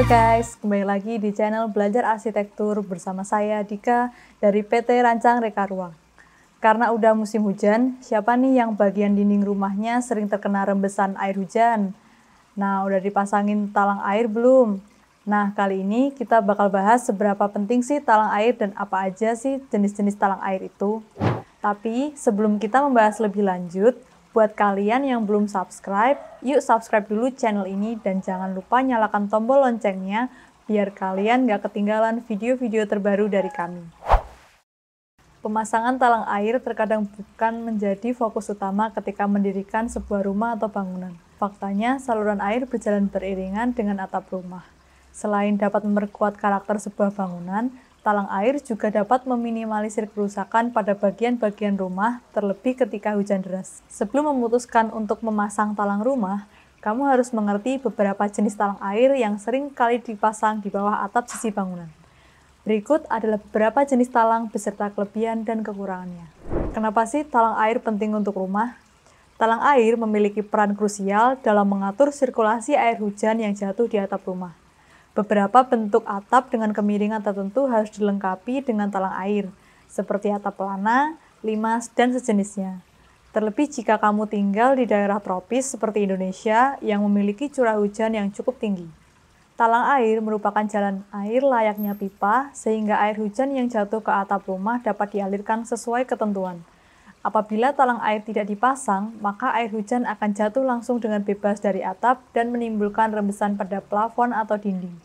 Guys, kembali lagi di channel Belajar Arsitektur bersama saya Dika dari PT Rancang Reka Ruang. Karena udah musim hujan, siapa nih yang bagian dinding rumahnya sering terkena rembesan air hujan? Nah, udah dipasangin talang air belum? Nah, kali ini kita bakal bahas seberapa penting sih talang air dan apa aja sih jenis-jenis talang air itu. Tapi sebelum kita membahas lebih lanjut, buat kalian yang belum subscribe, yuk subscribe dulu channel ini dan jangan lupa nyalakan tombol loncengnya biar kalian gak ketinggalan video-video terbaru dari kami. Pemasangan talang air terkadang bukan menjadi fokus utama ketika mendirikan sebuah rumah atau bangunan. Faktanya, saluran air berjalan beriringan dengan atap rumah. Selain dapat memperkuat karakter sebuah bangunan, talang air juga dapat meminimalisir kerusakan pada bagian-bagian rumah, terlebih ketika hujan deras. Sebelum memutuskan untuk memasang talang rumah, kamu harus mengerti beberapa jenis talang air yang sering kali dipasang di bawah atap sisi bangunan. Berikut adalah beberapa jenis talang beserta kelebihan dan kekurangannya. Kenapa sih talang air penting untuk rumah? Talang air memiliki peran krusial dalam mengatur sirkulasi air hujan yang jatuh di atap rumah. Beberapa bentuk atap dengan kemiringan tertentu harus dilengkapi dengan talang air, seperti atap pelana, limas, dan sejenisnya. Terlebih jika kamu tinggal di daerah tropis seperti Indonesia yang memiliki curah hujan yang cukup tinggi. Talang air merupakan jalan air layaknya pipa, sehingga air hujan yang jatuh ke atap rumah dapat dialirkan sesuai ketentuan. Apabila talang air tidak dipasang, maka air hujan akan jatuh langsung dengan bebas dari atap dan menimbulkan rembesan pada plafon atau dinding.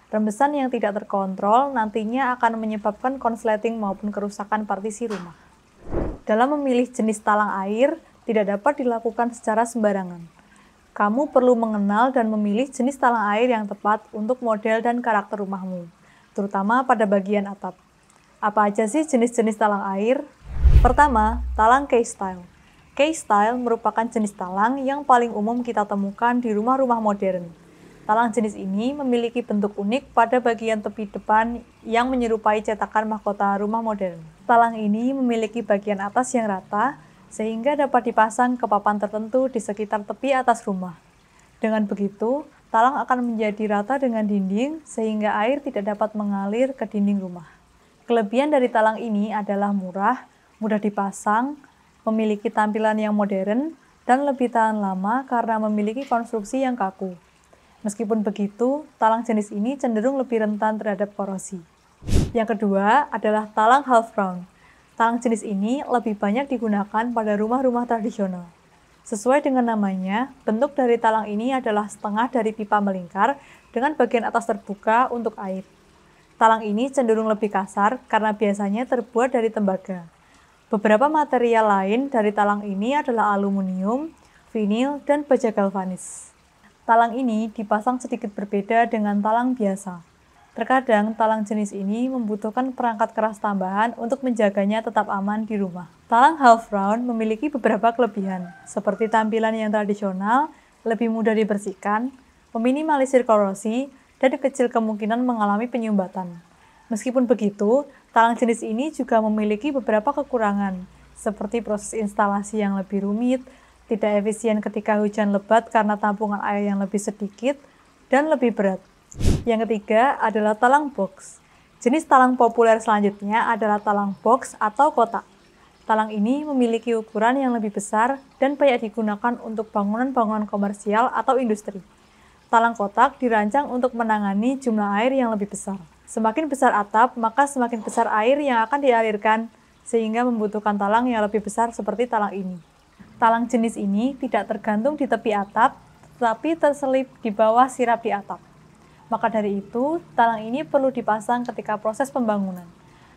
Rembesan yang tidak terkontrol nantinya akan menyebabkan konsleting maupun kerusakan partisi rumah. Dalam memilih jenis talang air, tidak dapat dilakukan secara sembarangan. Kamu perlu mengenal dan memilih jenis talang air yang tepat untuk model dan karakter rumahmu, terutama pada bagian atap. Apa aja sih jenis-jenis talang air? Pertama, talang K-style. K-style merupakan jenis talang yang paling umum kita temukan di rumah-rumah modern. Talang jenis ini memiliki bentuk unik pada bagian tepi depan yang menyerupai cetakan mahkota rumah modern. Talang ini memiliki bagian atas yang rata, sehingga dapat dipasang ke papan tertentu di sekitar tepi atas rumah. Dengan begitu, talang akan menjadi rata dengan dinding, sehingga air tidak dapat mengalir ke dinding rumah. Kelebihan dari talang ini adalah murah, mudah dipasang, memiliki tampilan yang modern, dan lebih tahan lama karena memiliki konstruksi yang kaku. Meskipun begitu, talang jenis ini cenderung lebih rentan terhadap korosi. Yang kedua adalah talang half round. Talang jenis ini lebih banyak digunakan pada rumah-rumah tradisional. Sesuai dengan namanya, bentuk dari talang ini adalah setengah dari pipa melingkar dengan bagian atas terbuka untuk air. Talang ini cenderung lebih kasar karena biasanya terbuat dari tembaga. Beberapa material lain dari talang ini adalah aluminium, vinil, dan baja galvanis. Talang ini dipasang sedikit berbeda dengan talang biasa. Terkadang, talang jenis ini membutuhkan perangkat keras tambahan untuk menjaganya tetap aman di rumah. Talang half round memiliki beberapa kelebihan, seperti tampilan yang tradisional, lebih mudah dibersihkan, meminimalisir korosi, dan kecil kemungkinan mengalami penyumbatan. Meskipun begitu, talang jenis ini juga memiliki beberapa kekurangan, seperti proses instalasi yang lebih rumit, tidak efisien ketika hujan lebat karena tampungan air yang lebih sedikit, dan lebih berat. Yang ketiga adalah talang box. Jenis talang populer selanjutnya adalah talang box atau kotak. Talang ini memiliki ukuran yang lebih besar dan banyak digunakan untuk bangunan-bangunan komersial atau industri. Talang kotak dirancang untuk menangani jumlah air yang lebih besar. Semakin besar atap, maka semakin besar air yang akan dialirkan, sehingga membutuhkan talang yang lebih besar seperti talang ini. Talang jenis ini tidak tergantung di tepi atap, tetapi terselip di bawah sirap di atap. Maka dari itu, talang ini perlu dipasang ketika proses pembangunan.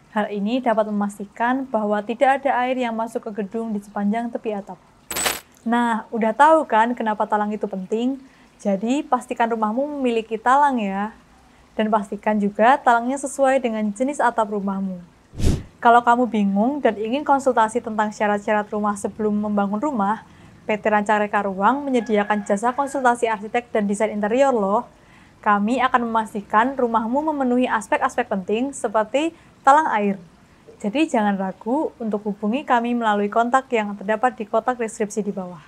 Hal ini dapat memastikan bahwa tidak ada air yang masuk ke gedung di sepanjang tepi atap. Nah, udah tahu kan kenapa talang itu penting? Jadi, pastikan rumahmu memiliki talang ya. Dan pastikan juga talangnya sesuai dengan jenis atap rumahmu. Kalau kamu bingung dan ingin konsultasi tentang syarat-syarat rumah sebelum membangun rumah, PT Rancang Reka Ruang menyediakan jasa konsultasi arsitek dan desain interior loh. Kami akan memastikan rumahmu memenuhi aspek-aspek penting seperti talang air. Jadi jangan ragu untuk hubungi kami melalui kontak yang terdapat di kotak deskripsi di bawah.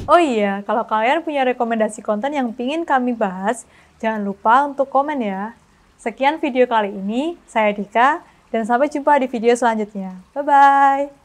Oh iya, kalau kalian punya rekomendasi konten yang ingin kami bahas, Jangan lupa untuk komen ya. Sekian video kali ini, saya Dika, dan sampai jumpa di video selanjutnya. Bye-bye!